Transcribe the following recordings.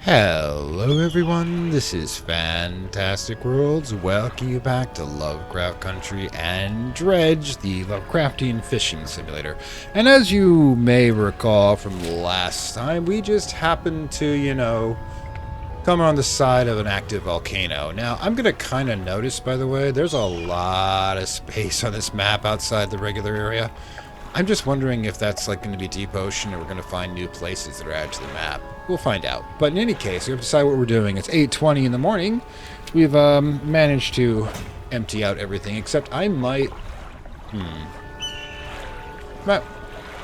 Hello everyone, this is Fantastic Worlds. Welcome you back to Lovecraft Country and Dredge, the Lovecraftian fishing simulator. And as you may recall from last time, we just happened to, come on the side of an active volcano. Now, I'm going to kind of notice, by the way, there's a lot of space on this map outside the regular area. I'm just wondering if that's like going to be deep ocean or we're going to find new places that are added to the map. We'll find out. But in any case, we have to decide what we're doing. It's 8:20 in the morning. We've managed to empty out everything, except I might... But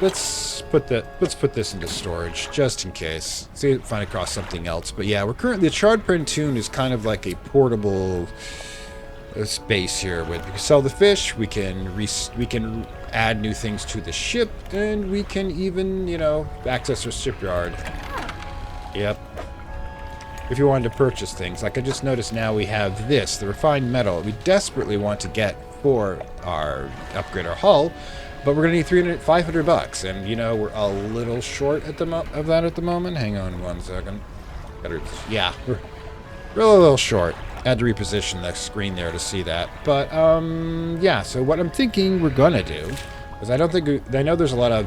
let's put this into storage, just in case. See if we find across something else. But yeah, we're currently... The Charred Pontoon is kind of like a portable... space here. We can sell the fish, we can add new things to the ship, and we can even, access our shipyard. Yep. If you wanted to purchase things. Like I just noticed now we have this, the refined metal. We desperately want to get for upgrade our hull, but we're going to need 500 bucks, and we're a little short of that at the moment. Hang on one second. Yeah, we're a little short. Had to reposition the screen there to see that. But, yeah, so what I'm thinking we're gonna do is I know there's a lot of,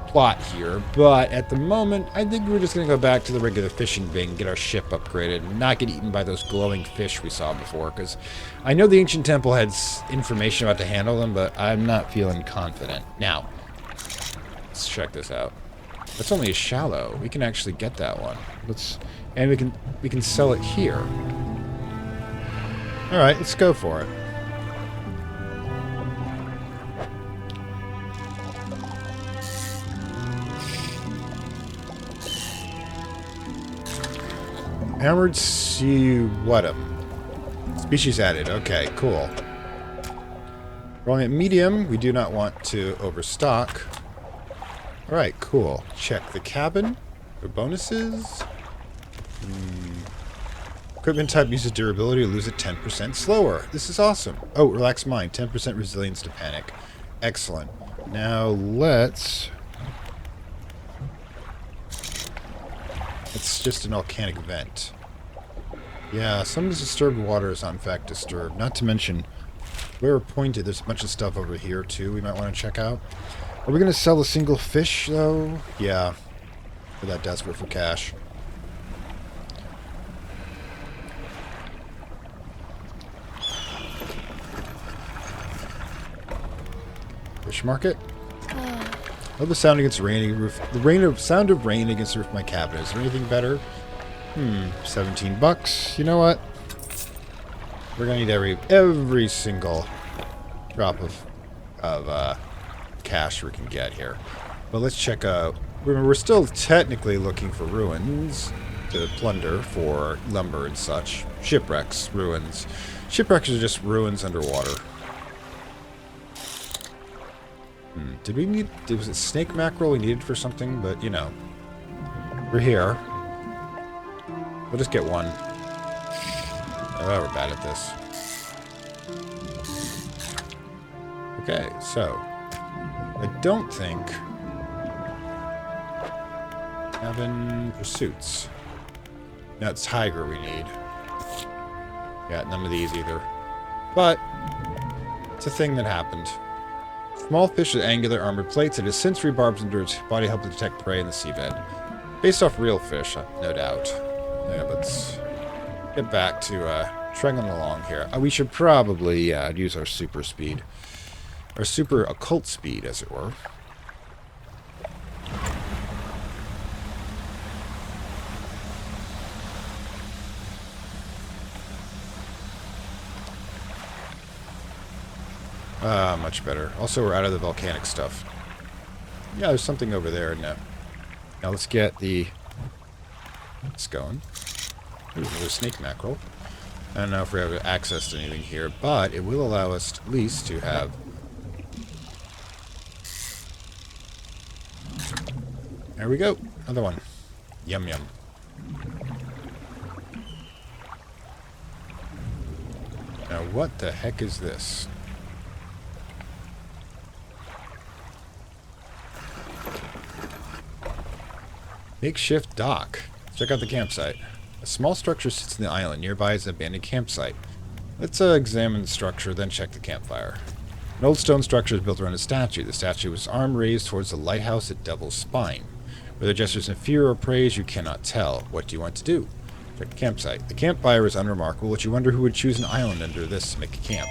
plot here, but at the moment, I think we're just gonna go back to the regular fishing thing, get our ship upgraded, and not get eaten by those glowing fish we saw before, because I know the Ancient Temple had information about to handle them, but I'm not feeling confident. Now, let's check this out. That's only a shallow. We can actually get that one. And we can sell it here. All right, let's go for it. Hammered sea whatum. Species added. Okay, cool. Rolling at medium. We do not want to overstock. All right, cool. Check the cabin for bonuses. Equipment type uses durability, lose it 10% slower. This is awesome. Oh, relax mind, 10% resilience to panic. Excellent. Now let's... It's just an volcanic vent. Yeah, some of the disturbed water is in fact disturbed. Not to mention, where we're pointed, there's a bunch of stuff over here too we might want to check out. Are we going to sell a single fish though? Yeah. We're that desperate for cash. Fish market. Oh, the sound against rain roof. Sound of rain against the roof of my cabin. Is there anything better? 17 bucks. You know what? We're gonna need every single drop of cash we can get here. But let's check out. We're still technically looking for ruins to plunder for lumber and such. Shipwrecks, ruins. Shipwrecks are just ruins underwater. Did we need... Was it snake mackerel we needed for something? But, we're here. We'll just get one. Oh, we're bad at this. Okay, so... I don't think... Cabin pursuits. Now it's tiger we need. Yeah, none of these either. But... It's a thing that happened. Small fish with angular armored plates that has sensory barbs under its body help to detect prey in the seabed. Based off real fish, no doubt. Yeah, let's get back to trudging along here. We should probably use our super speed. Our super occult speed, as it were. Much better. Also, we're out of the volcanic stuff. Yeah, there's something over there. No. Now let's get the... It's going. Ooh, another snake mackerel. I don't know if we have access to anything here, but it will allow us at least to have... There we go. Another one. Yum yum. Now what the heck is this? Makeshift dock. Check out the campsite. A small structure sits in the island. Nearby is an abandoned campsite. Let's examine the structure, then check the campfire. An old stone structure is built around a statue. The statue was arm raised towards the lighthouse at Devil's Spine. Whether gestures in fear or praise, you cannot tell. What do you want to do? Check the campsite. The campfire is unremarkable, but you wonder who would choose an island under this to make a camp.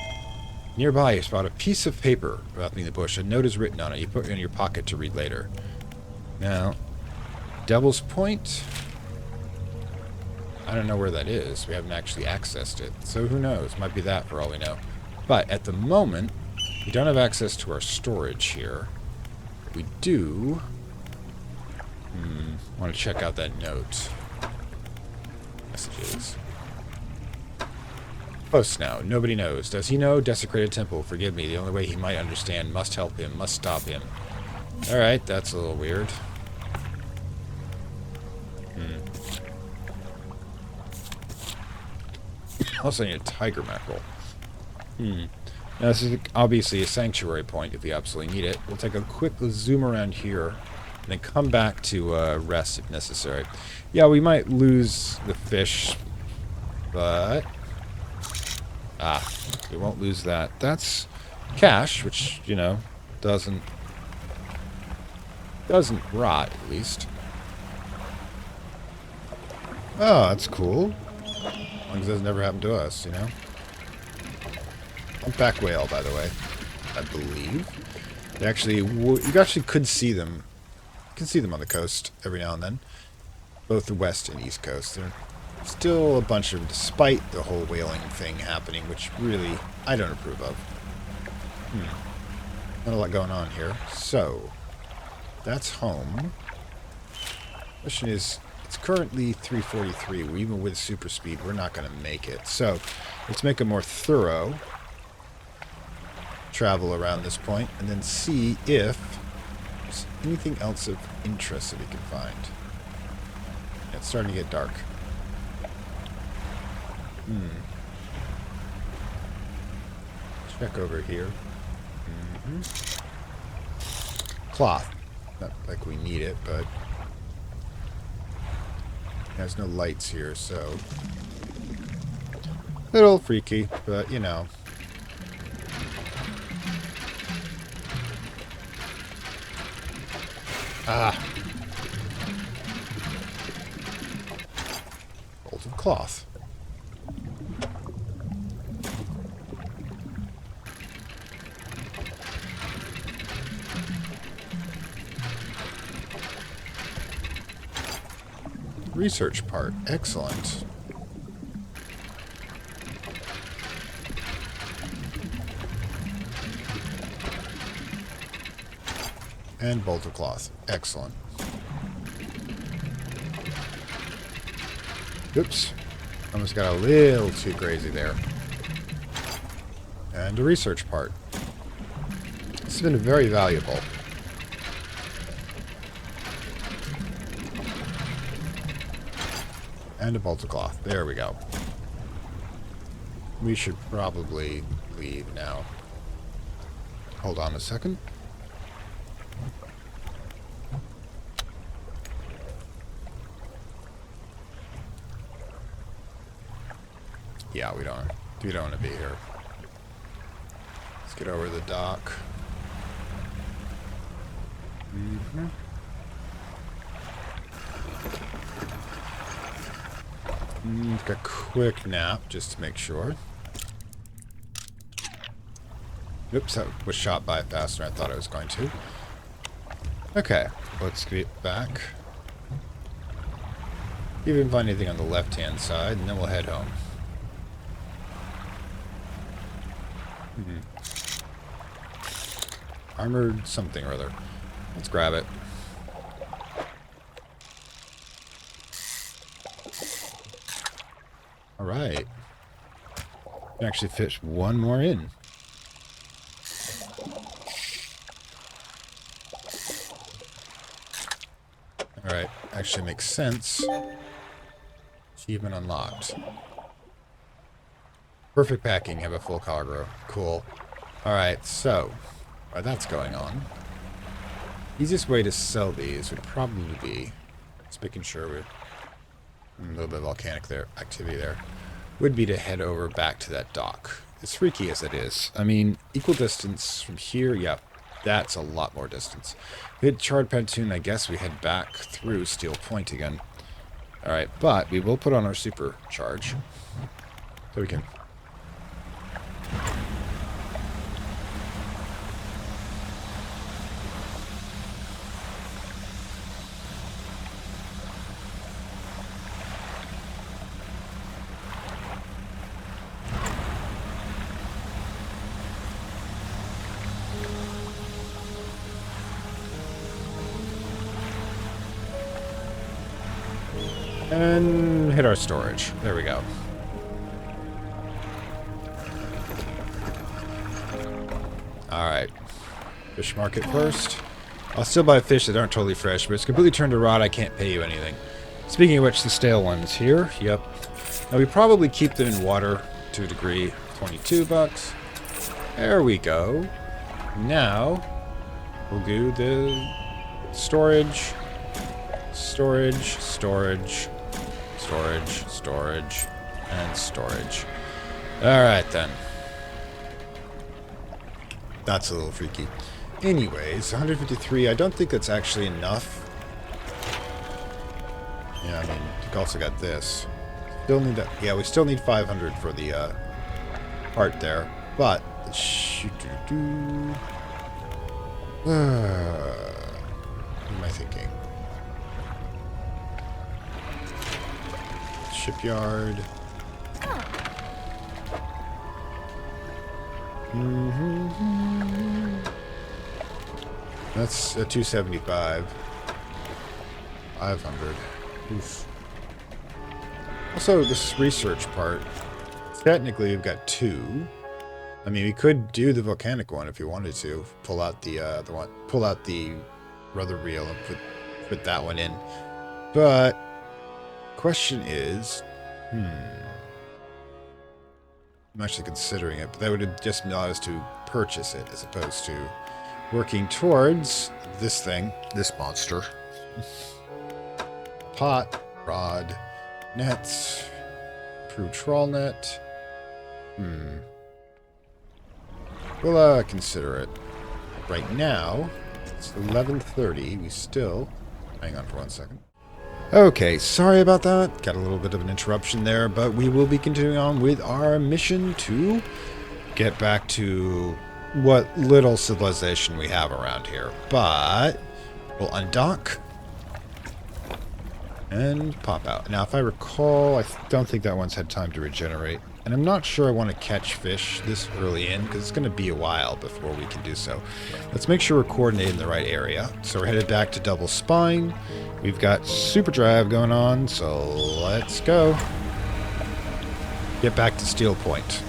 Nearby, you spot a piece of paper wrapping the bush. A note is written on it. You put it in your pocket to read later. Now, Devil's Point? I don't know where that is. We haven't actually accessed it. So who knows? Might be that for all we know. But at the moment, we don't have access to our storage here. We do... want to check out that note. Messages. Post now. Nobody knows. Does he know? Desecrated temple. Forgive me. The only way he might understand. Must help him. Must stop him. Alright, that's a little weird. Also need a tiger mackerel. Now this is obviously a sanctuary point if we absolutely need it. We'll take a quick zoom around here and then come back to rest if necessary. Yeah, we might lose the fish, but... we won't lose that. That's cash, which, you know, doesn't rot, at least. Oh, that's cool. As long as it doesn't ever happen to us, you know? Humpback whale, by the way, I believe. They actually, you actually could see them. You can see them on the coast every now and then. Both the west and east coast. They're still a bunch of, despite the whole whaling thing happening, which really, I don't approve of. Not a lot going on here. So, that's home. Question is, it's currently 3:43. Even with super speed, we're not going to make it. So, let's make a more thorough travel around this point, and then see if there's anything else of interest that we can find. Yeah, it's starting to get dark. Check over here. Cloth. Not like we need it, but there's no lights here, so a little freaky, but you know. Bolted cloth. Research part. Excellent. And bolt of cloth. Excellent. Oops. Almost got a little too crazy there. And a research part. This has been very valuable. And a bolt of cloth. There we go. We should probably leave now. Hold on a second. Yeah, we don't want to be here. Let's get over the dock. Take a quick nap just to make sure. Oops, that was shot by faster than I thought I was going to. Okay, let's get back. See if we can find anything on the left-hand side, and then we'll head home. Armored something or other. Let's grab it. Alright. Can actually fit one more in. Alright, actually makes sense. Achievement unlocked. Perfect packing, have a full cargo. Cool. Alright, so, while that's going on, easiest way to sell these would probably be Just making sure we're a little bit of volcanic there, activity there. Would be to head over back to that dock. As freaky as it is. I mean, equal distance from here, yep. That's a lot more distance. We hit Charred Pontoon, I guess we head back through Steel Point again. Alright, but we will put on our supercharge. So we can... and hit our storage. There we go. Alright. Fish market first. I'll still buy fish that aren't totally fresh, but it's completely turned to rot. I can't pay you anything. Speaking of which, the stale ones here. Yep. Now we probably keep them in water to a degree. 22 bucks. There we go. Now we'll do the storage. Storage, storage, storage, storage, and storage. Alright then. That's a little freaky. Anyways, 153, I don't think that's actually enough. Yeah, I mean, you've also got this. Still need that. Yeah, we still need 500 for the part there. But, what am I thinking? Shipyard. That's a 275. 500. Oof. Also, this research part. Technically, we've got 2. I mean, we could do the volcanic one if you wanted to. Pull out the one. Pull out the rudder reel and put that one in. But question is, I'm actually considering it, but that would have just allowed us to purchase it as opposed to working towards this thing, this monster. Pot, rod, nets, crew trawl net. We'll consider it. Right now, it's 11:30. We still... Hang on for 1 second. Okay, sorry about that. Got a little bit of an interruption there, but we will be continuing on with our mission to get back to what little civilization we have around here. But we'll undock and pop out. Now, if I recall, I don't think that one's had time to regenerate. And I'm not sure I want to catch fish this early in, because it's going to be a while before we can do so. Let's make sure we're coordinated in the right area. So we're headed back to Double Spine. We've got super drive going on, so let's go. Get back to Steel Point.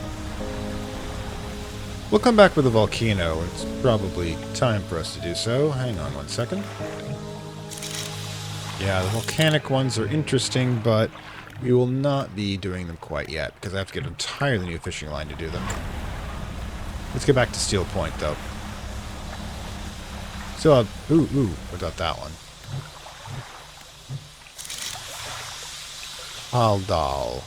We'll come back with a volcano. It's probably time for us to do so. Hang on 1 second. Yeah, the volcanic ones are interesting, but we will not be doing them quite yet, because I have to get an entirely new fishing line to do them. Let's get back to Steel Point, though. Still have... Ooh, what about that one? Haldal.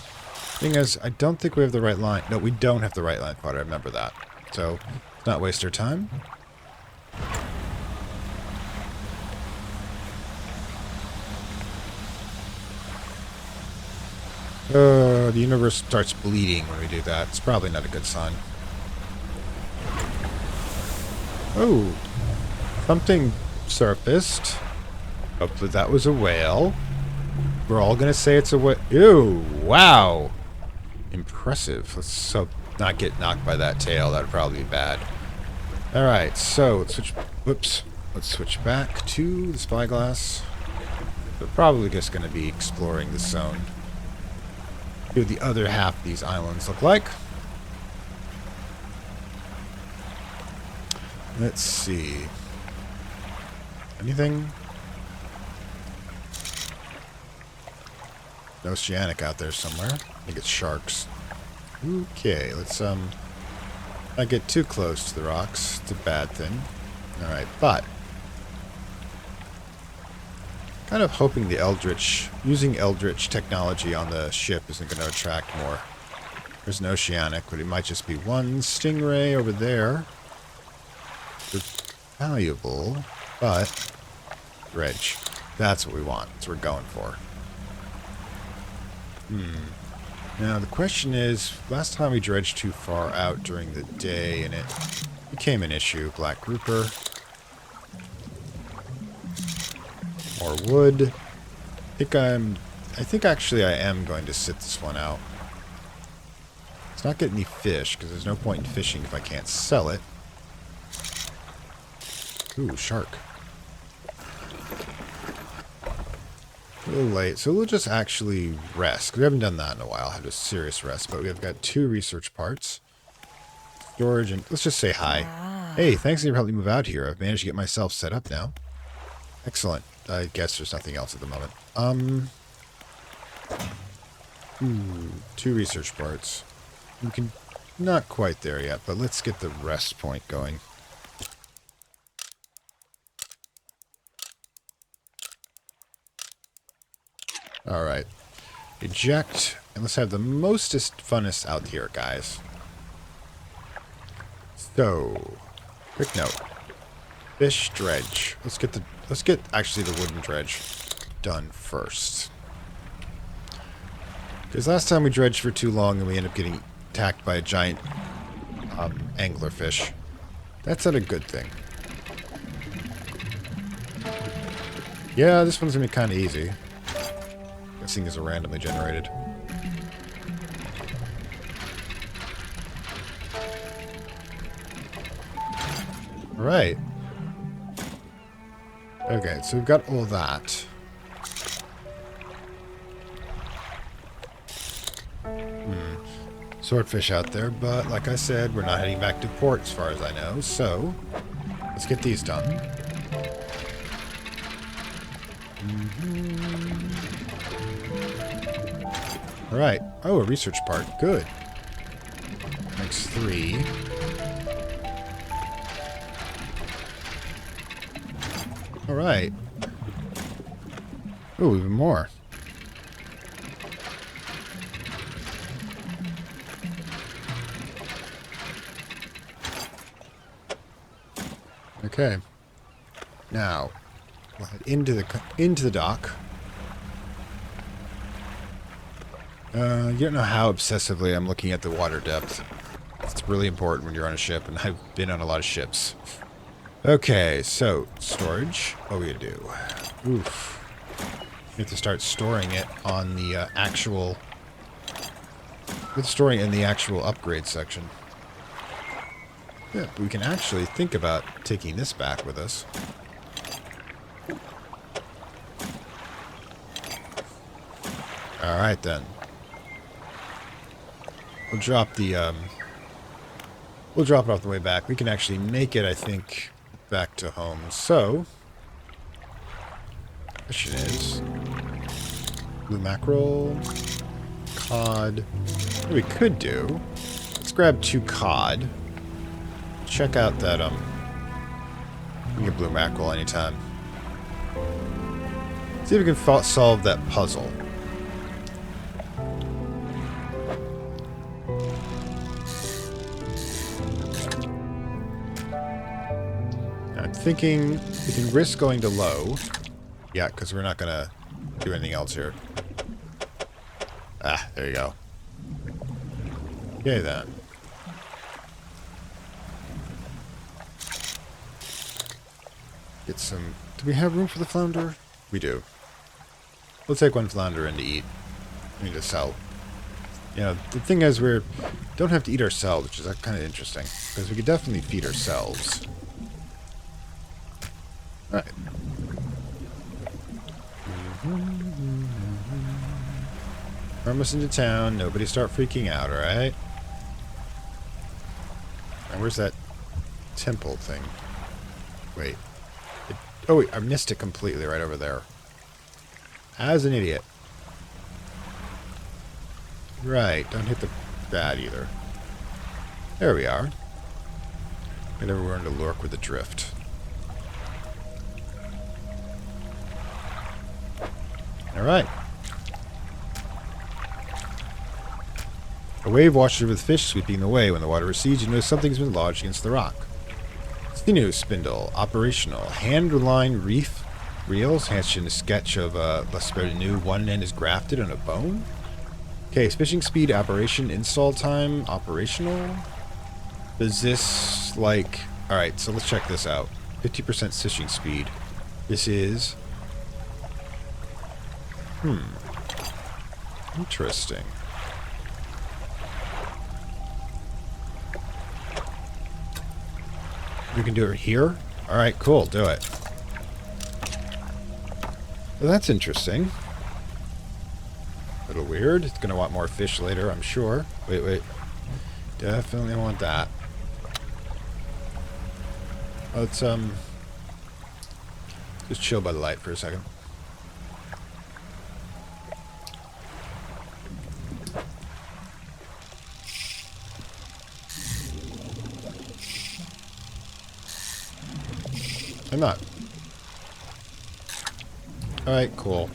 Thing is, I don't think we have the right line. No, we don't have the right line spotter. I remember that. So, let's not waste our time. The universe starts bleeding when we do that. It's probably not a good sign. Oh, something surfaced. Hopefully that was a whale. We're all gonna say it's a whale. Ew, wow. Impressive. Let's hope not get knocked by that tail. That'd probably be bad. Alright, so let's switch. Whoops. Let's switch back to the spyglass. We're probably just gonna be exploring the zone. See what the other half of these islands look like. Let's see. Anything? Oceanic out there somewhere. I think it's sharks. Okay, let's not get too close to the rocks. It's a bad thing. Alright, but Kind of hoping the Eldritch, using Eldritch technology on the ship isn't going to attract more. There's an oceanic, but it might just be one stingray over there. They're valuable, but dredge. That's what we want. That's what we're going for. Now the question is, last time we dredged too far out during the day and it became an issue. Black grouper. More wood. I think actually I am going to sit this one out. It's not getting me fish, because there's no point in fishing if I can't sell it. Ooh, shark. A little late, so we'll just actually rest. We haven't done that in a while, have a serious rest, but we've got 2 research parts. Storage, and let's just say hi. Hey, thanks for helping me move out here. I've managed to get myself set up now. Excellent. I guess there's nothing else at the moment. 2 research parts. We can... Not quite there yet, but let's get the rest point going. Alright. Eject. And let's have the mostest funnest out here, guys. So, quick note. Fish dredge. Let's get actually the wooden dredge done first. Because last time we dredged for too long and we ended up getting attacked by a giant anglerfish. That's not a good thing. Yeah, this one's going to be kind of easy. Seeing as a randomly generated. Alright. Okay, so we've got all that. Swordfish out there, but like I said, we're not heading back to port as far as I know, so let's get these done. Alright. Oh, a research part. Good. Makes 3. Alright. Oh, even more. Okay. Now, we'll head into the dock. You don't know how obsessively I'm looking at the water depth. It's really important when you're on a ship, and I've been on a lot of ships. Okay, so, storage. What we gonna do? Oof. We have to start storing it on the actual... We're storing it in the actual upgrade section. Yeah, but we can actually think about taking this back with us. Alright then. We'll drop the, we'll drop it off the way back. We can actually make it, I think, back to home. So, question is, blue mackerel, cod. What we could do, let's grab 2 cod. Check out that, we can get blue mackerel anytime. See if we can solve that puzzle. I'm thinking we can risk going to low. Yeah, because we're not going to do anything else here. Ah, there you go. Okay, then. Get some... Do we have room for the flounder? We do. We'll take 1 flounder in to eat. We need to sell. You know, the thing is we don't have to eat ourselves, which is kind of interesting. Because we could definitely feed ourselves. Alright. We're almost into town. Nobody start freaking out, alright? And where's that temple thing? Wait. Oh, wait, I missed it completely right over there. As an idiot. Right, don't hit the bad either. There we are. Get everywhere into lurk with the drift. Alright. A wave washes over the fish, sweeping the way. When the water recedes, you notice something's been lodged against the rock. Sinew spindle, operational. Hand line reef reels, hatched in a sketch of Lesperinu. One end is grafted on a bone. Okay, fishing speed, operation, install time, operational. Does this, like... Alright, so let's check this out. 50% fishing speed. This is... Interesting. We can do it here? Alright, cool, do it. Well, that's interesting. A little weird. It's going to want more fish later, I'm sure. Wait. Definitely want that. Let's, just chill by the light for a second. I'm not. Alright, cool.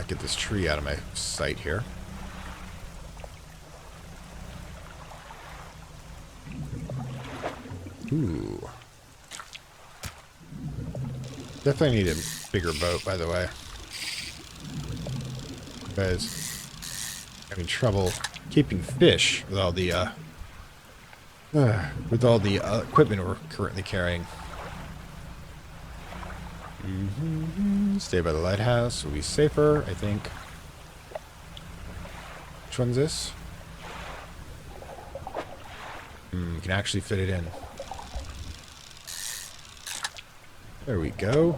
Get this tree out of my sight here. Ooh. Definitely need a bigger boat, by the way. Because I'm having trouble keeping fish with all the equipment we're currently carrying. Stay by the lighthouse. Will be safer, I think. Which one's this? We can actually fit it in. There we go.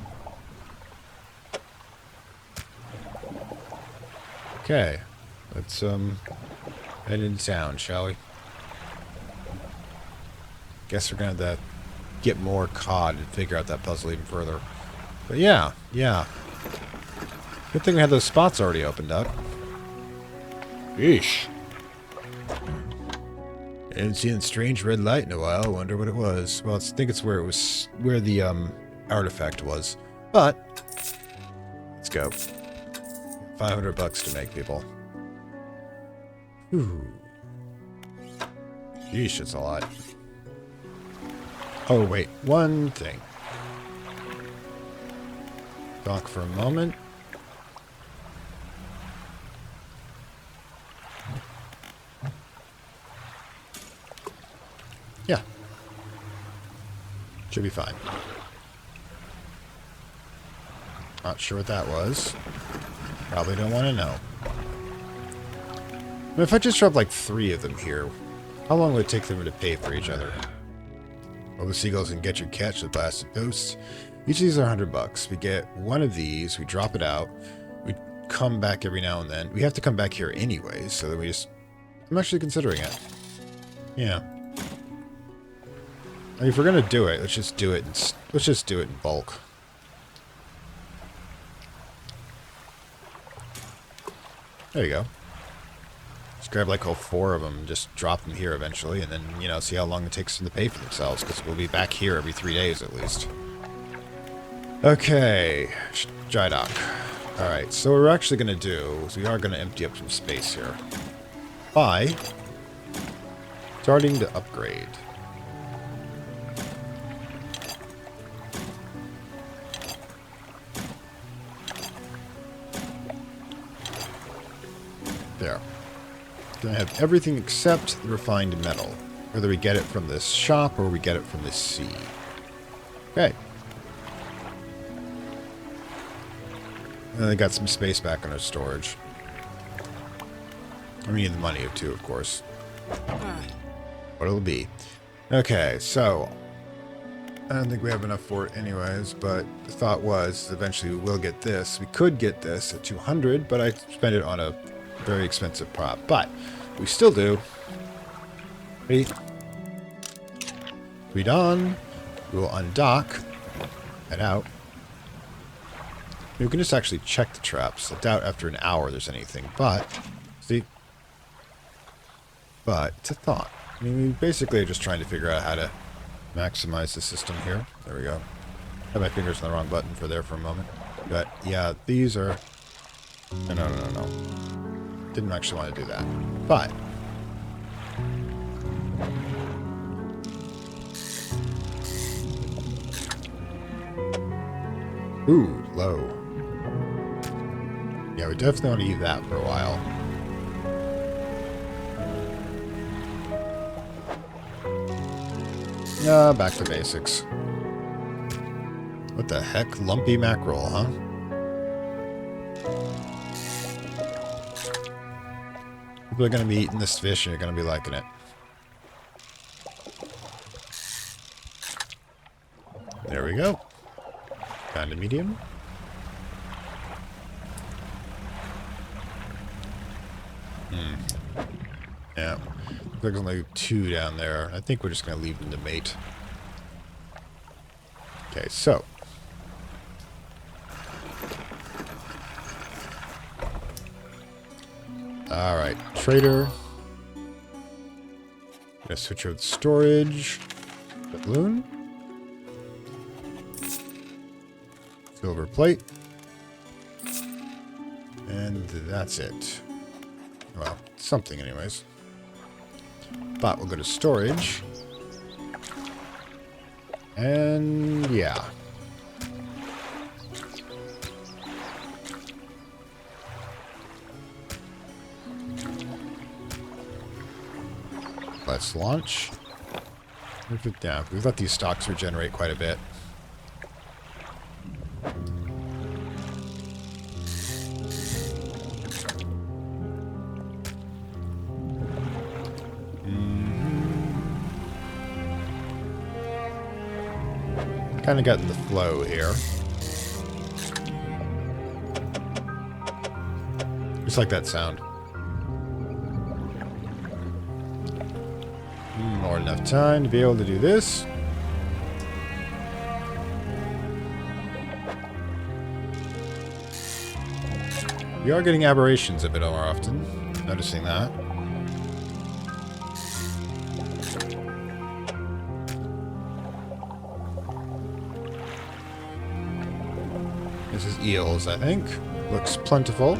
Okay. Let's head into town, shall we? Guess we're gonna have to get more cod and figure out that puzzle even further. But yeah. Good thing we had those spots already opened up. Yeesh. I haven't seen a strange red light in a while. I wonder what it was. Well, I think it's where the artifact was. But let's go. $500 to make, people. Ooh. Yeesh, it's a lot. Oh, wait. One thing. Dock for a moment. Yeah. Should be fine. Not sure what that was. Probably don't want to know. But if I just drop like 3 of them here, how long would it take them to pay for each other? Well, the seagulls can get your catch with blasted ghosts. Each of these are $100. We get one of these, we drop it out, we come back every now and then. We have to come back here anyways, so that we just... I'm actually considering it. Yeah. I mean, if we're gonna do it, let's just do it in bulk. There you go. Just grab like all 4 of them and just drop them here eventually, and then, you know, see how long it takes them to pay for themselves, because we'll be back here every 3 days at least. Okay, dry dock. Alright, so what we're actually going to do is we are going to empty up some space here by starting to upgrade. There. Going to have everything except the refined metal, whether we get it from this shop or we get it from the sea. Okay. And they got some space back in our storage. I mean, the money too, of course. What it'll be. Okay, so I don't think we have enough for it anyways, but the thought was eventually we will get this. We could get this at 200, but I spent it on a very expensive prop. But we still do. Ready? We done. We will undock. Head out. We can just actually check the traps. I doubt after an hour there's anything, but... See? But, it's a thought. I mean, we basically are just trying to figure out how to maximize the system here. There we go. Had my fingers on the wrong button for a moment. But yeah, these are... No. Didn't actually want to do that. But... Ooh, low. Yeah, we definitely want to use that for a while. Back to basics. What the heck? Lumpy mackerel, huh? People are going to be eating this fish and you're going to be liking it. There we go. Kind of medium. Yeah. There's only 2 down there. I think we're just going to leave them to mate. Okay, so. Alright, trader. Gonna switch over to storage. Balloon. Silver plate. And that's it. Well, something anyways. But we'll go to storage. And yeah. Let's launch. Move it down. We've let these stocks regenerate quite a bit. Kind of getting the flow here. Just like that sound. More than enough time to be able to do this. We are getting aberrations a bit more often. Noticing that. This is eels, I think. Looks plentiful.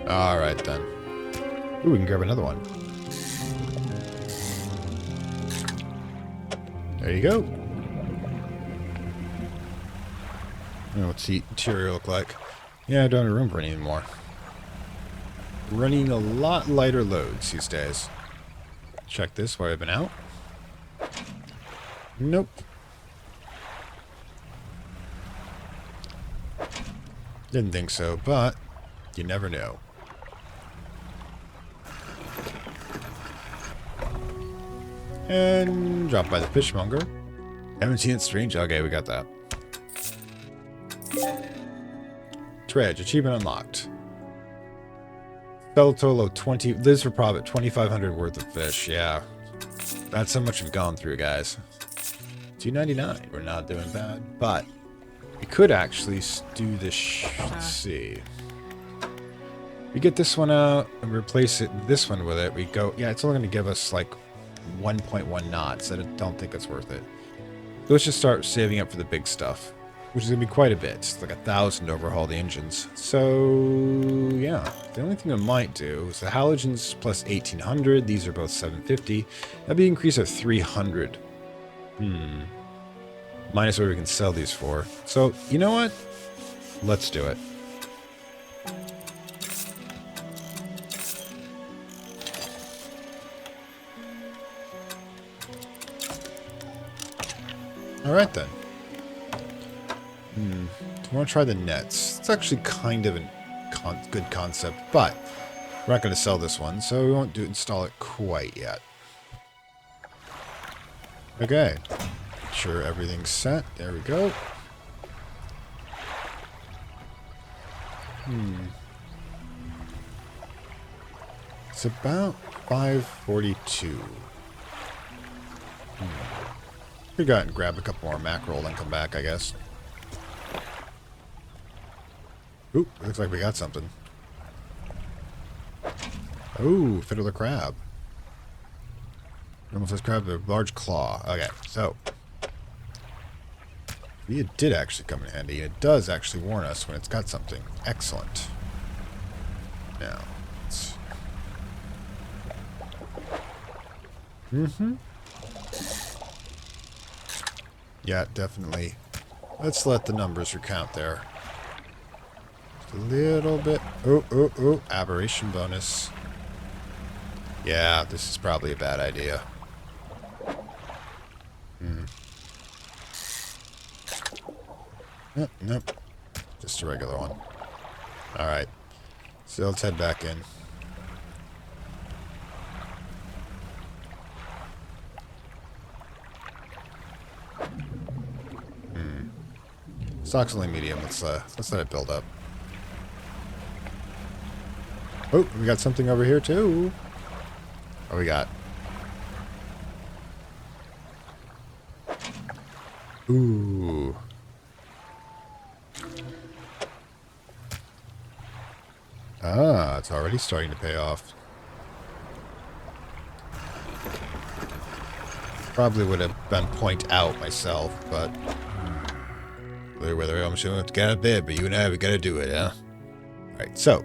Alright then. Ooh, we can grab another one. There you go. What's the interior look like? Yeah, I don't have room for any anymore. Running a lot lighter loads these days. Check this while I've been out. Nope. Didn't think so, but you never know. And dropped by the fishmonger. Haven't seen it strange. Okay, we got that. Dredge, achievement unlocked. Sell a total of 20. Lives for profit, 2,500 worth of fish. Yeah. That's how much we've gone through, guys. $2.99. We're not doing bad. But we could actually do this. Let's see. We get this one out and replace this one with it. We go. Yeah, it's only going to give us like 1.1 knots. I don't think that's worth it. So let's just start saving up for the big stuff, which is going to be quite a bit. It's like 1,000 to overhaul the engines. So, yeah. The only thing I might do is the halogens plus 1,800. These are both 750. That'd be an increase of 300. Minus what we can sell these for. So, you know what? Let's do it. Alright then. Do you want to try the nets? It's actually kind of a good concept, but we're not going to sell this one, so we won't install it quite yet. Okay. Make sure everything's set. There we go. It's about 542. We go out and grab a couple more mackerel and come back, I guess. Ooh, looks like we got something. Oh, fiddler crab. Normal size crab with a large claw. Okay, so. It did actually come in handy. It does actually warn us when it's got something. Excellent. Now, let's... Yeah, definitely. Let's let the numbers recount there. Just a little bit. Oh. Aberration bonus. Yeah, this is probably a bad idea. Nope. Just a regular one. Alright. So let's head back in. Stock's only medium. Let's let it build up. Oh, we got something over here too. What we got? Ooh. Ah, it's already starting to pay off. Probably would have been point out myself, but whether I'm sure it's got up there, but you and I, we gotta do it, huh? Alright, so.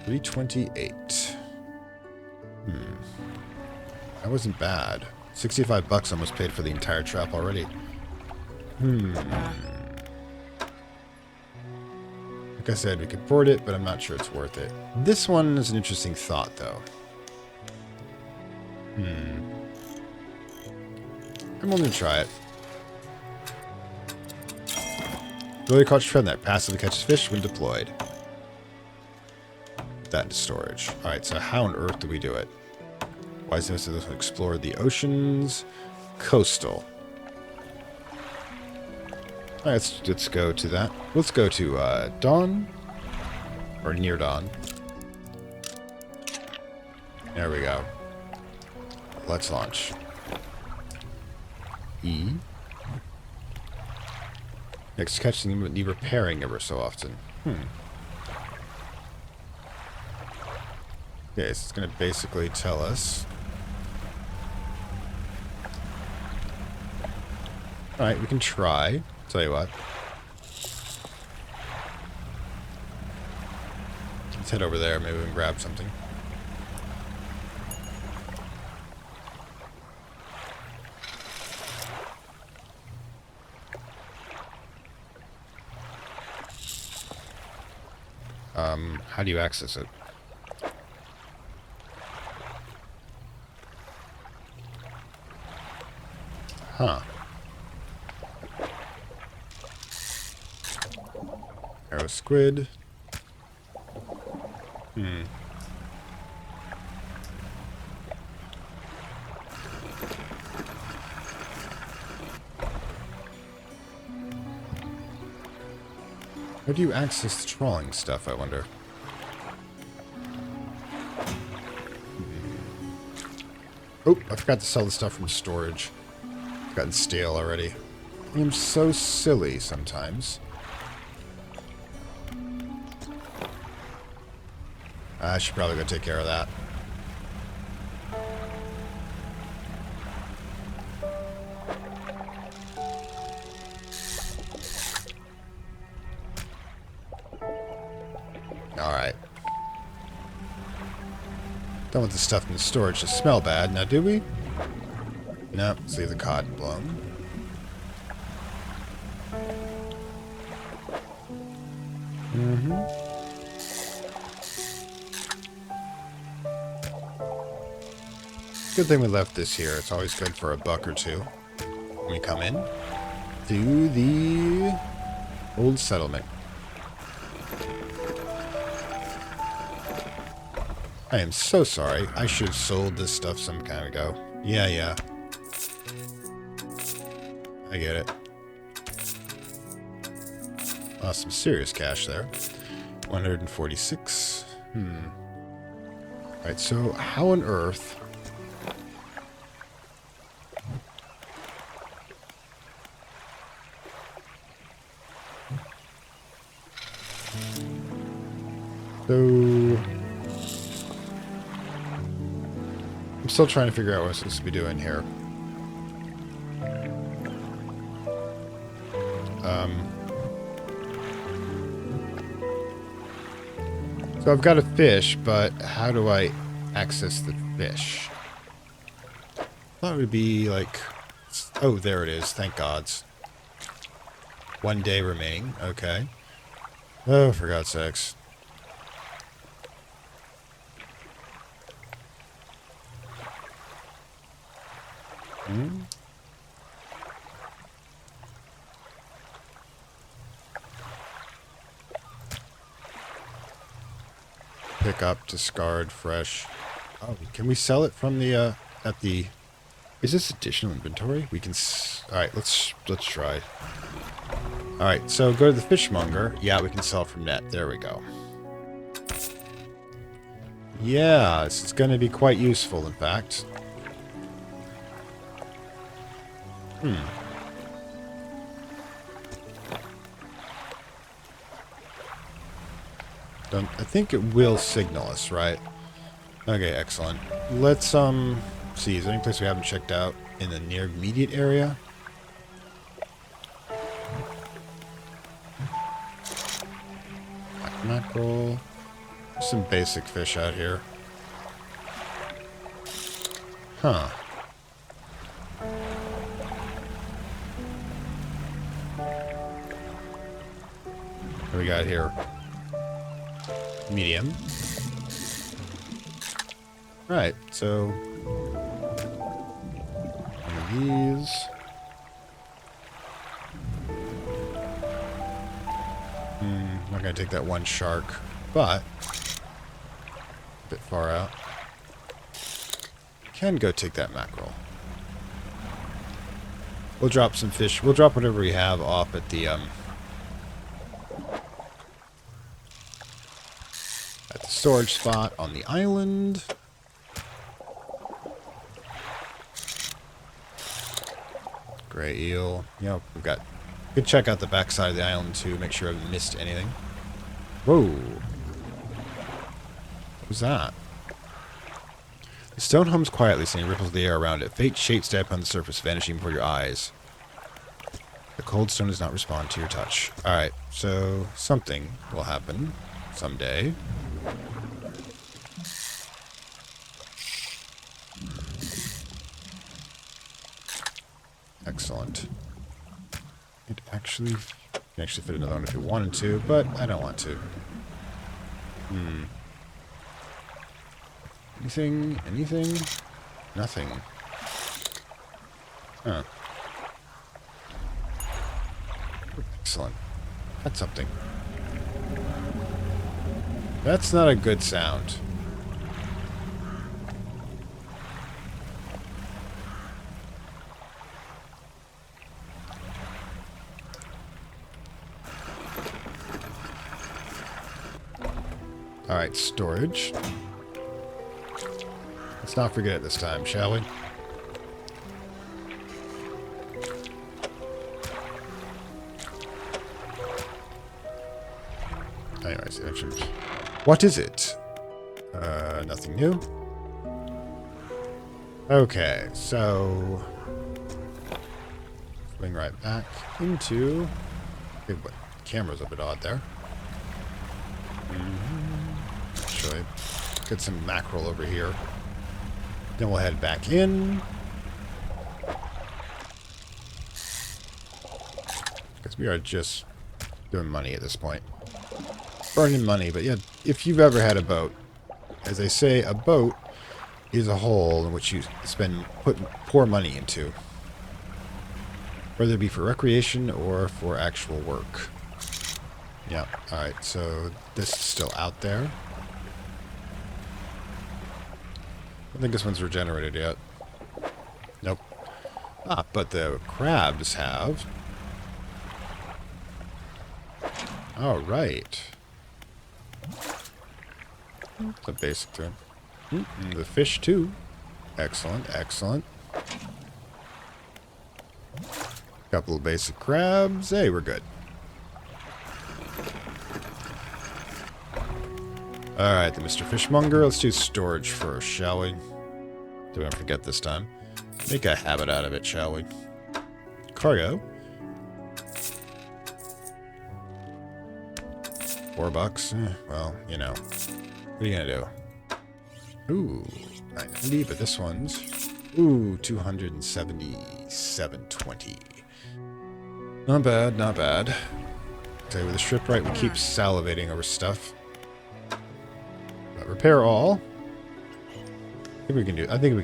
$328. That wasn't bad. 65 bucks almost paid for the entire trap already. Like I said, we could board it, but I'm not sure it's worth it. This one is an interesting thought, though. I'm willing to try it. Ability caught trend that passively catches fish when deployed. Put that into storage. Alright, so how on earth do we do it? Why is this explore the oceans? Coastal. Alright, let's go to that. Let's go to dawn. Or near dawn. There we go. Let's launch. E. Next catching but need repairing ever so often. Okay, so it's going to basically tell us. Alright, we can try. Tell you what. Let's head over there. Maybe we can grab something. How do you access it? Huh. Arrow squid. How do you access the trawling stuff, I wonder? Oh, I forgot to sell the stuff from storage. It's gotten stale already. I am so silly sometimes. I should probably go take care of that. Alright. Don't want the stuff in the storage to smell bad, now do we? No, let's leave the cod blown. Good thing we left this here. It's always good for a buck or two when we come in to the old settlement. I am so sorry. I should have sold this stuff some time ago. Yeah. I get it. Lost some serious cash there. 146. Alright, so how on earth... So I'm still trying to figure out what I'm supposed to be doing here. So I've got a fish, but how do I access the fish? I thought it would be like... Oh, there it is. Thank gods. 1 day remaining. Okay. Oh, for God's sakes. Hmm? Pick up, discard, fresh. Oh, can we sell it from the, at the... Is this additional inventory? We can... Alright, let's try. Alright, so go to the fishmonger. Yeah, we can sell from net. There we go. Yeah, it's going to be quite useful, in fact. I think it will signal us, right? Okay, excellent. Let's, see, is there any place we haven't checked out in the near immediate area? Mackerel. Some basic fish out here. Huh. What do we got here? Medium. Right, so one of these. I'm not gonna take that one shark, but a bit far out. Can go take that mackerel. We'll drop some fish. We'll drop whatever we have off at the storage spot on the island. Gray eel. Yep, we've got... We can check out the backside of the island too, make sure I haven't missed anything. Whoa. What was that? The stone hums quietly, sending ripples of the air around it. Faint shapes step on the surface, vanishing before your eyes. The cold stone does not respond to your touch. Alright, so something will happen someday. Excellent. It actually... You can actually fit another one if you wanted to, but I don't want to. Anything? Anything? Nothing. Huh. Excellent. That's something. That's not a good sound. Alright, storage. Let's not forget it this time, shall we? Anyways, what is it? Nothing new. Okay, so... Swing right back into... Okay, but camera's a bit odd there. Actually, get some mackerel over here. Then we'll head back in. Because we are just doing money at this point. Burning money, but yeah, if you've ever had a boat, as they say, a boat is a hole in which you pour money into. Whether it be for recreation or for actual work. Yeah, alright, so this is still out there. I don't think this one's regenerated yet. Nope. Ah, but the crabs have. Alright. The basic thing. The fish too. Excellent, excellent. Couple of basic crabs. Hey, we're good. Alright, then, Mr. Fishmonger. Let's do storage first, shall we? Don't forget this time. Make a habit out of it, shall we? Cargo. $4. Well, you know. What are you gonna do? Ooh, 990, but this one's... Ooh, 277.20. Not bad, not bad. Okay, with the shipwright, we keep salivating over stuff. But repair all. I think we can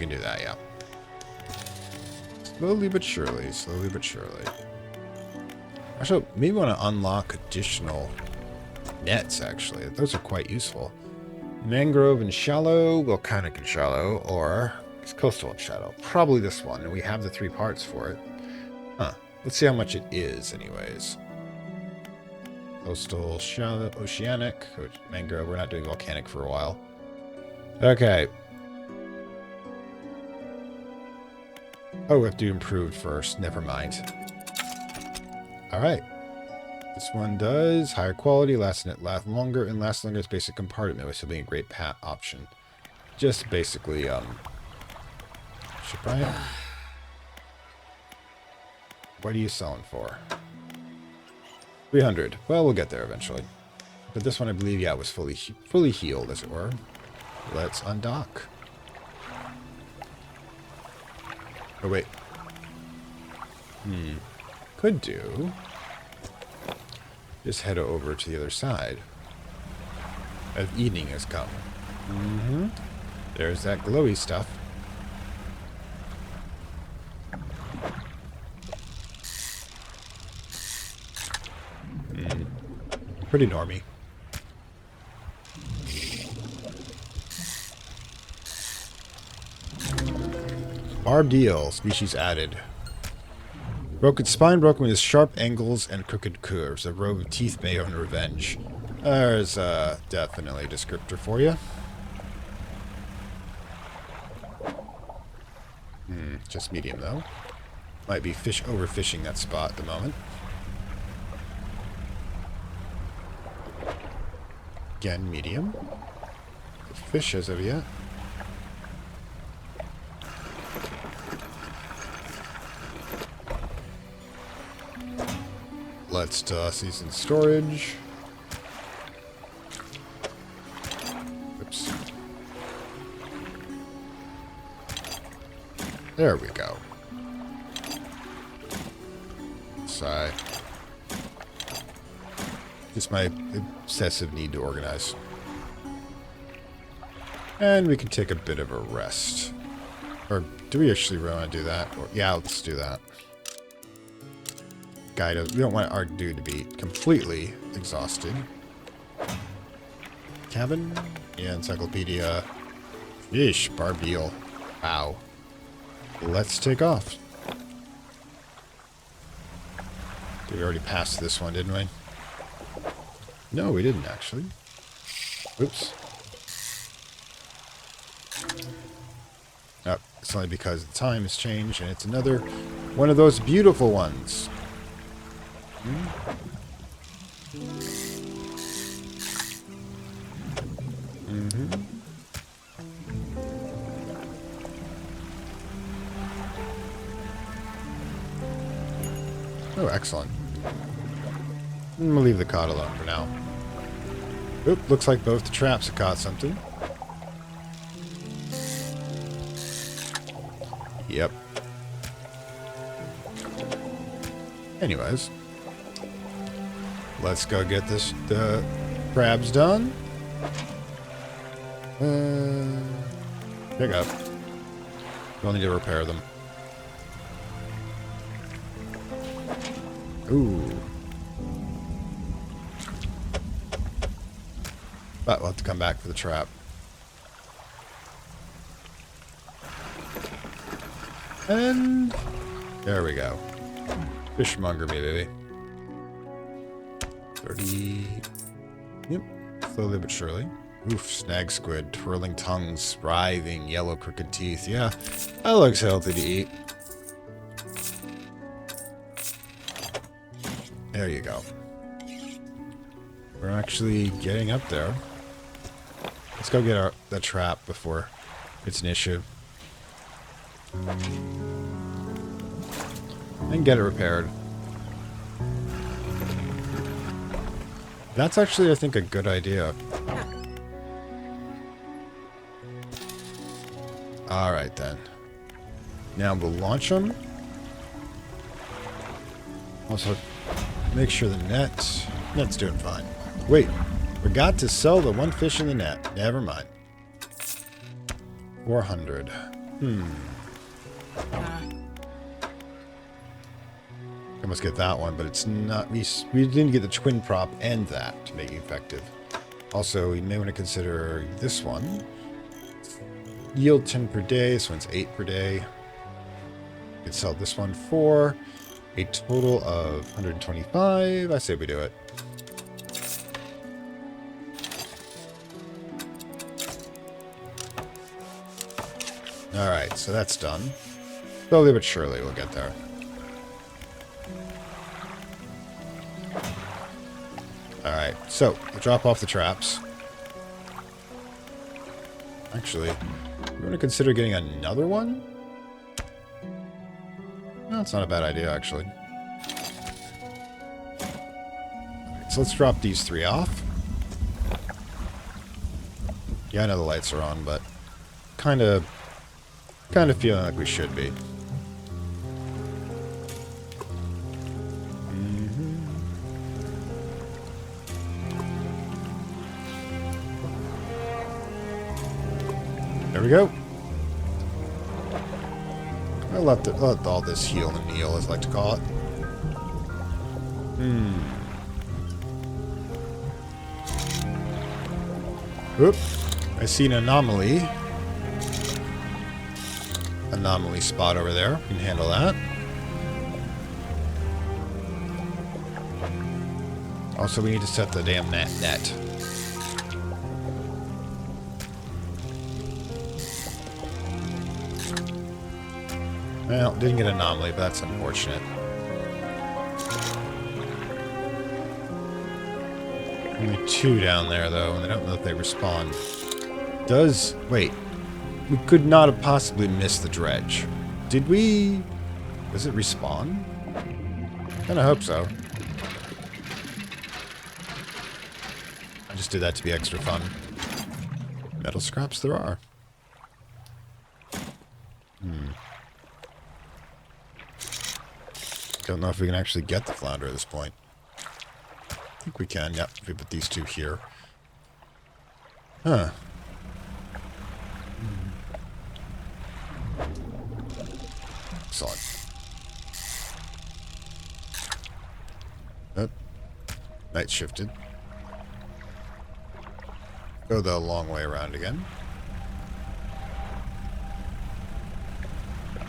do that, yeah. Slowly but surely, slowly but surely. Actually, maybe want to unlock additional nets, actually. Those are quite useful. Mangrove and shallow, volcanic and shallow, or it's coastal and shallow. Probably this one, and we have the 3 parts for it. Huh. Let's see how much it is, anyways. Coastal, shallow, oceanic, mangrove. We're not doing volcanic for a while. Okay. Oh, we have to do improved first. Never mind. Alright. This one does higher quality, lasts longer, and lasts longer as basic compartment, which will be a great option. Just basically, shipwright. What are you selling for? 300. Well, we'll get there eventually. But this one, I believe, yeah, was fully healed, as it were. Let's undock. Oh, wait. Could do. Just head over to the other side. As evening has come. There's that glowy stuff. Pretty normie. Barbed eel, species added. Spine broken with sharp angles and crooked curves. A row of teeth may own revenge. There's definitely a descriptor for you. Just medium though. Might be overfishing that spot at the moment. Again, medium. No fish as of yet. Let's toss these in storage. Oops. There we go. Sigh. Just my obsessive need to organize. And we can take a bit of a rest. Or do we actually really want to do that? Or, yeah, let's do that. We don't want our dude to be completely exhausted. Cabin? Yeah, encyclopedia. Fish, barbed eel. Wow. Let's take off. We already passed this one, didn't we? No, we didn't actually. Oops. Oh, it's only because the time has changed and it's another one of those beautiful ones. Oh, excellent. I'm gonna leave the cod alone for now. Oop, looks like both the traps have caught something. Yep. Anyways. Let's go get the crabs done. Pick up. We'll need to repair them. Ooh. But we'll have to come back for the trap. And there we go. Fishmonger me, baby. 30. Yep. Slowly but surely. Oof, snag squid, twirling tongues, writhing, yellow crooked teeth. Yeah, that looks healthy to eat. There you go. We're actually getting up there. Let's go get the trap before it's an issue. And get it repaired. That's actually, I think, a good idea. Alright then. Now we'll launch them. Also, make sure the net's doing fine. Wait, forgot to sell the one fish in the net. Never mind. 400. I must get that one, but it's not. We didn't get the twin prop and that to make it effective. Also, you may want to consider this one. Yield 10 per day. This one's 8 per day. You could sell this one for a total of 125. I say we do it. Alright, so that's done. Slowly but surely we'll get there. Alright, so we'll drop off the traps. Actually, we want to consider getting another one? No, that's not a bad idea, actually. Alright, so let's drop these 3 off. Yeah, I know the lights are on, but kind of feeling like we should be. There we go. I'll let all this heal and kneel, as I like to call it. Oop. I see an anomaly. Anomaly spot over there. We can handle that. Also, we need to set the damn net. Well, didn't get an anomaly, but that's unfortunate. Only 2 down there, though, and I don't know if they respawn. Wait. We could not have possibly missed the dredge. Did we? Does it respawn? Kinda hope so. I just did that to be extra fun. Metal scraps there are. Don't know if we can actually get the flounder at this point. I think we can, yep, if we put these 2 here. Huh. Excellent. Oh, night shifted. Go the long way around again.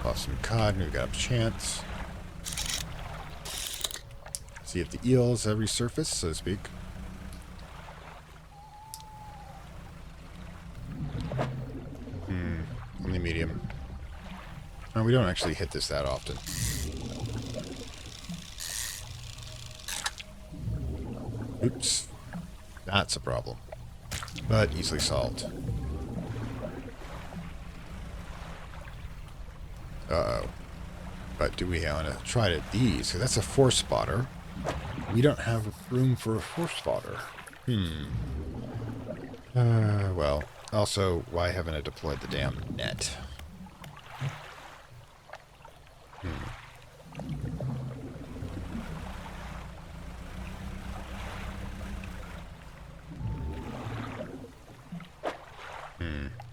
Lost some cod, and we got a chance. See if the eels have resurfaced, so to speak. Only medium. Oh, we don't actually hit this that often. Oops. That's a problem. But easily solved. Uh-oh. But do we want to try to these? Because that's a 4 spotter. We don't have room for a 4 spotter. Well. Also, why haven't I deployed the damn net?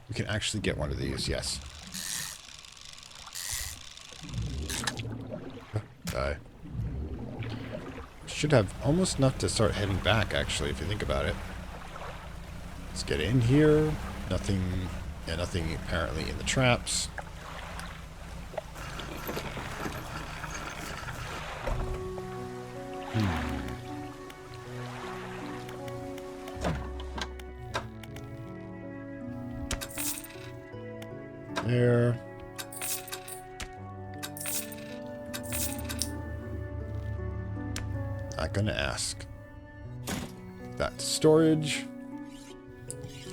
We can actually get one of these, yes. Die. Should have almost enough to start heading back, actually, if you think about it. Let's get in here. Nothing, yeah, nothing apparently in the traps. There. Not gonna ask. That storage.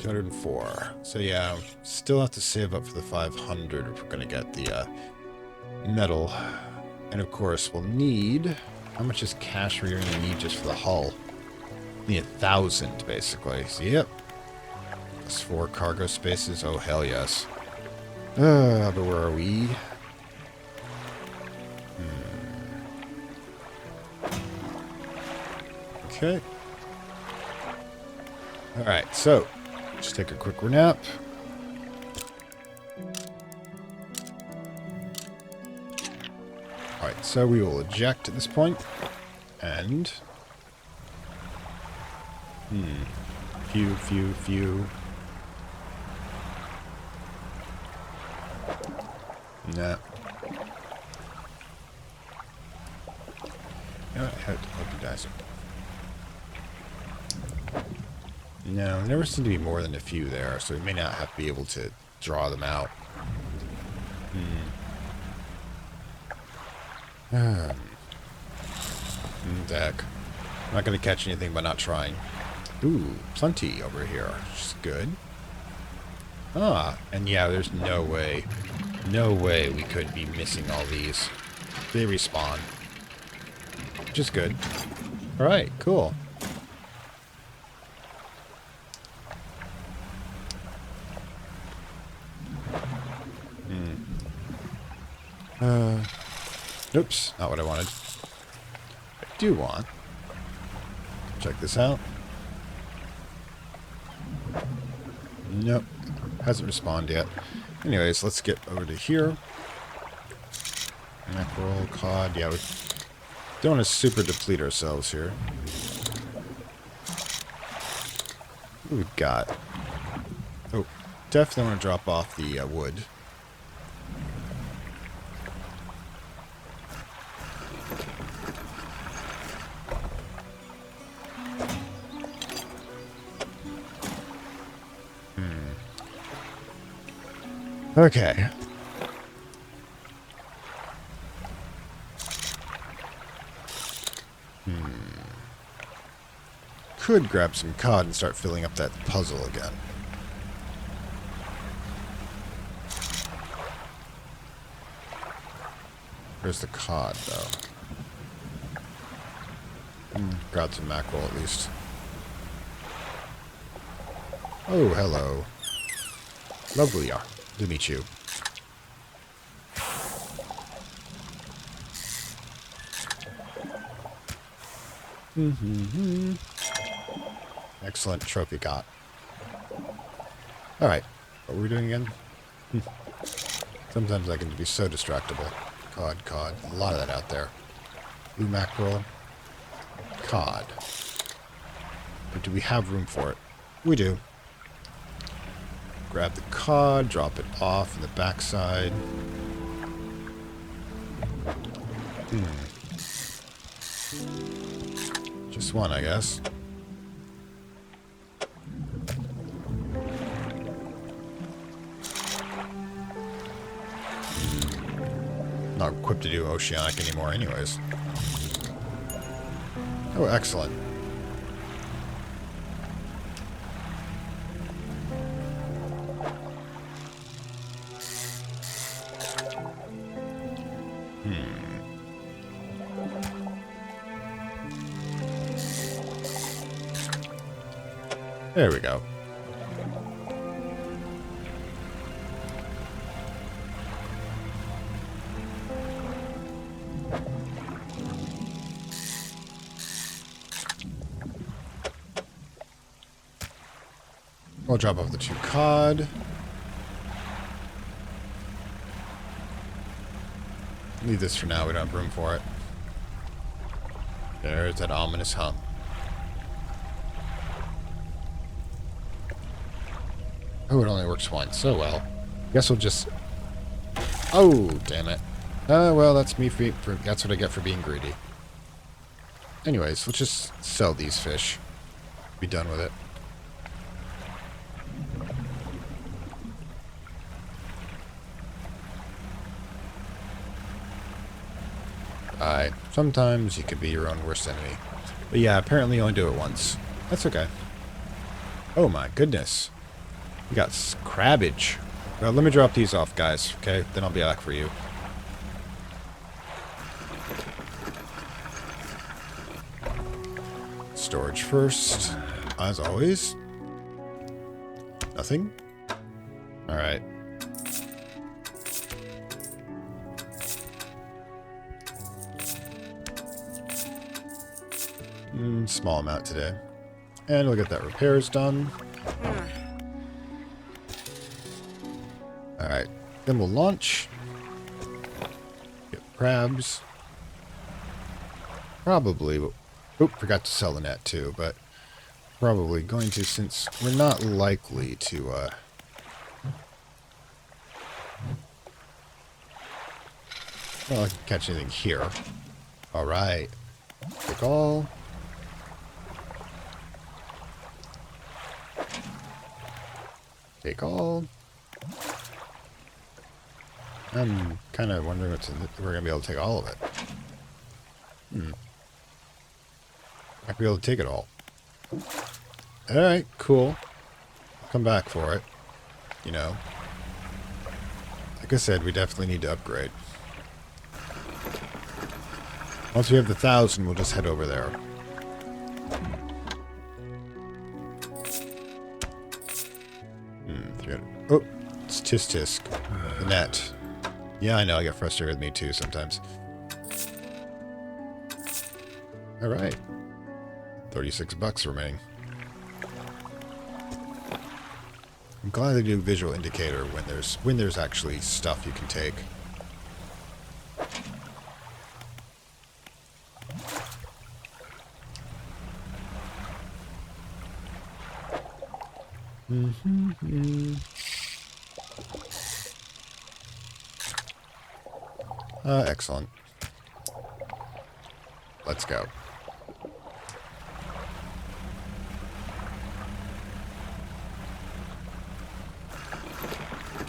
204. So yeah, still have to save up for the 500 if we're going to get the metal. And of course, we'll need... How much is cash we're going to need just for the hull? Need 1,000, basically. So, yep. That's 4 cargo spaces. Oh, hell yes. But where are we? Okay. Alright, so, just take a quick nap. Alright, so we will eject at this point. And... Few. Nah. You know what? I hope he dies. No, there never seem to be more than a few there, so we may not have to be able to draw them out. Deck. I'm not going to catch anything by not trying. Ooh, plenty over here, which is good. Ah, and yeah, there's no way we could be missing all these. They respawn. Which is good. Alright, cool. Oops, not what I wanted. I do want. Check this out. Nope. Hasn't respawned yet. Anyways, let's get over to here. Mackerel, cod. Yeah, we don't want to super deplete ourselves here. What we've got? Oh, definitely want to drop off the wood. Okay. Could grab some cod and start filling up that puzzle again. Where's the cod, though? Grab some mackerel, at least. Oh, hello. Lovely to meet you. Excellent trophy got. Alright. What were we doing again? Sometimes I can be so distractible. Cod. A lot of that out there. Blue mackerel. Cod. But do we have room for it? We do. Grab the cod, drop it off in the backside. Just one, I guess. Not equipped to do oceanic anymore anyways. Oh, excellent. There we go. I'll drop off the 2 cod. Leave this for now, we don't have room for it. There's that ominous hum. Oh, it only works once. So well. Guess we'll just... Oh, damn it. Well, that's me for that's what I get for being greedy. Anyways, let's just sell these fish. Be done with it. Sometimes you can be your own worst enemy. But yeah, apparently you only do it once. That's okay. Oh my goodness. We got crabbage. Well, let me drop these off, guys, okay? Then I'll be back for you. Storage first, as always. Nothing? Alright. Small amount today. And we'll get that repairs done. Alright. Then we'll launch. Get crabs. Probably. Oop, forgot to sell the net too, but probably going to, since we're not likely to, well, I can catch anything here. Alright. Take all. Take all. I'm kind of wondering if we're going to be able to take all of it. Might be able to take it all. Alright, cool. Come back for it. You know. Like I said, we definitely need to upgrade. Once we have the 1,000, we'll just head over there. Oh, it's tisk tisk. The net. Yeah, I know, I get frustrated with me too sometimes. Alright. 36 bucks remaining. I'm glad they do visual indicator when there's actually stuff you can take. Excellent. Let's go.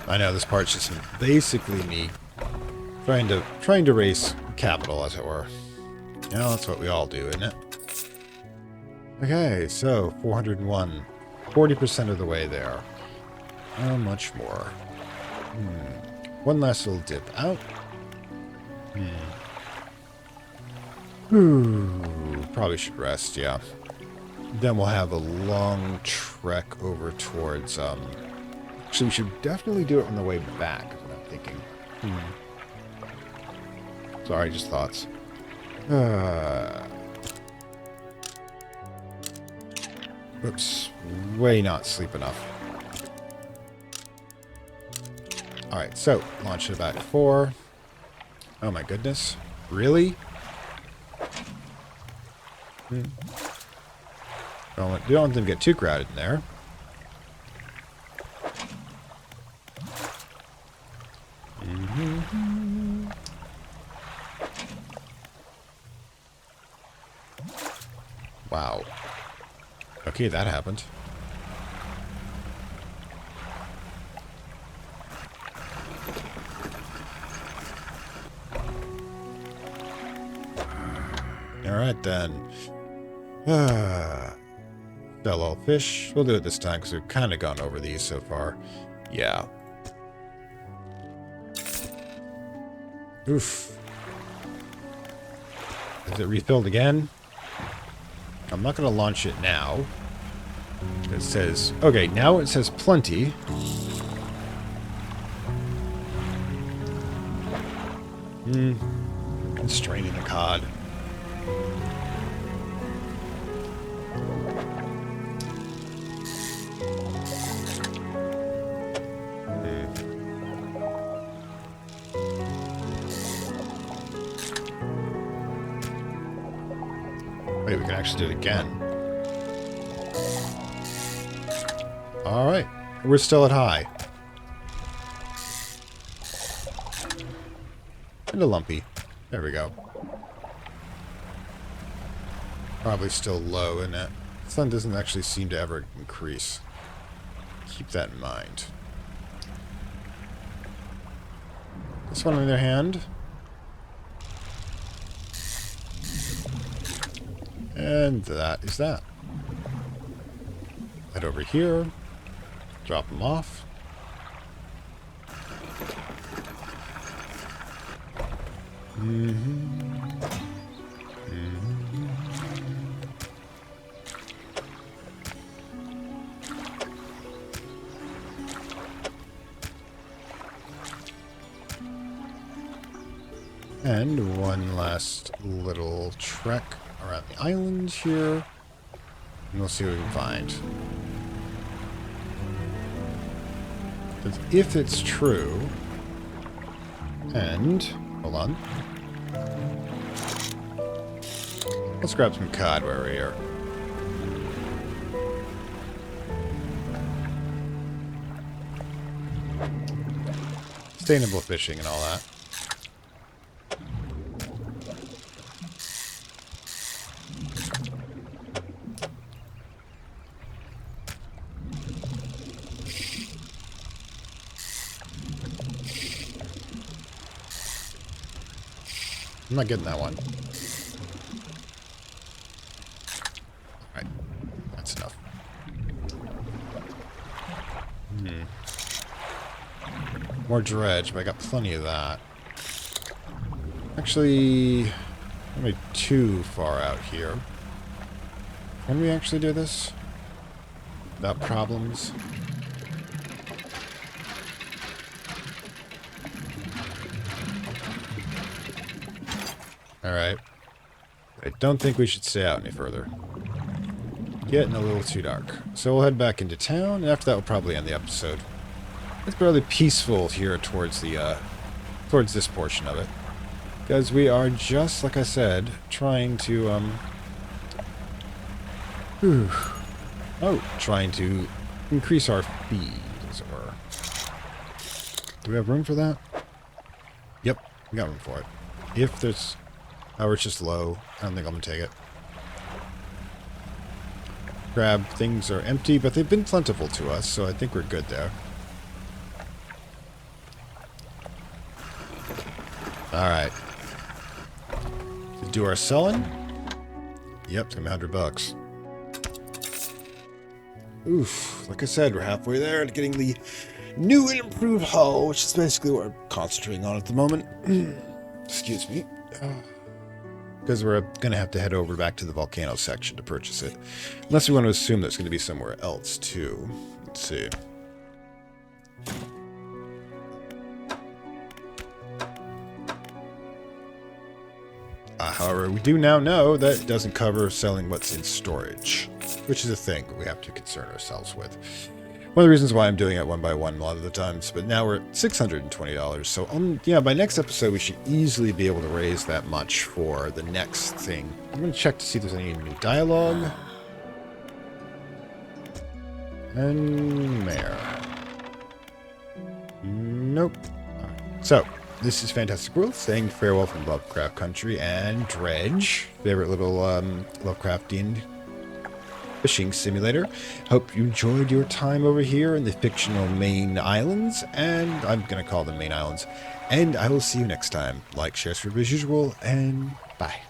I know this part's just basically me trying to raise capital, as it were. You know, that's what we all do, isn't it? Okay, so 401, 40% of the way there. How much more? One last little dip out. Probably should rest, yeah. Then we'll have a long trek over towards, actually, we should definitely do it on the way back, is what I'm thinking. Sorry, just thoughts. Oops. Way not sleep enough. Alright, so, launch it back 4. Oh my goodness. Really? Don't want them to get too crowded in there. Wow. Okay, that happened. Alright then. Sell all fish. We'll do it this time because we've kind of gone over these so far. Yeah. Oof. Is it refilled again? I'm not going to launch it now. It says... Okay, now it says plenty. Constraining the cod. Wait, we can actually do it again. Alright. We're still at high. And a lumpy. There we go. Probably still low, isn't it? The sun doesn't actually seem to ever increase. Keep that in mind. This one on the other hand. And that is that. Head over here. Drop them off. And one last little trek around the island here. And we'll see what we can find. Because if it's true... And... Hold on. Let's grab some cod while we're here. Sustainable fishing and all that. I'm not getting that one. Alright. That's enough. More dredge, but I got plenty of that. Actually, I'm not too far out here. Can we actually do this? Without problems? Alright. I don't think we should stay out any further. Getting a little too dark. So we'll head back into town, and after that we'll probably end the episode. It's fairly peaceful here towards the, towards this portion of it. Because we are just, like I said, trying to, trying to increase our feed, as it were. Do we have room for that? Yep, we got room for it. If there's... Oh, it's just low. I don't think I'm going to take it. Crab things are empty, but they've been plentiful to us, so I think we're good there. Alright. To do our selling? Yep, it's going to be $100. Oof. Like I said, we're halfway there to getting the new and improved hull, which is basically what we're concentrating on at the moment. Excuse me. Because we're going to have to head over back to the volcano section to purchase it. Unless we want to assume that's going to be somewhere else, too. Let's see. However, we do now know that it doesn't cover selling what's in storage, which is a thing we have to concern ourselves with. One of the reasons why I'm doing it one by one a lot of the times, but now we're at $620, so yeah, by next episode we should easily be able to raise that much for the next thing. I'm going to check to see if there's any new dialogue. And there. Nope. Alright. So, this is Fantastic World, saying farewell from Lovecraft Country and Dredge, favorite little Lovecraftian fishing simulator. Hope you enjoyed your time over here in the fictional Main Islands, and I'm going to call them Main Islands. And I will see you next time. Like, share, subscribe as usual, and bye.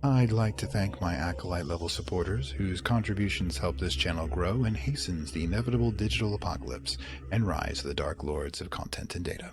I'd like to thank my Acolyte level supporters, whose contributions help this channel grow and hastens the inevitable digital apocalypse and rise of the Dark Lords of Content and Data.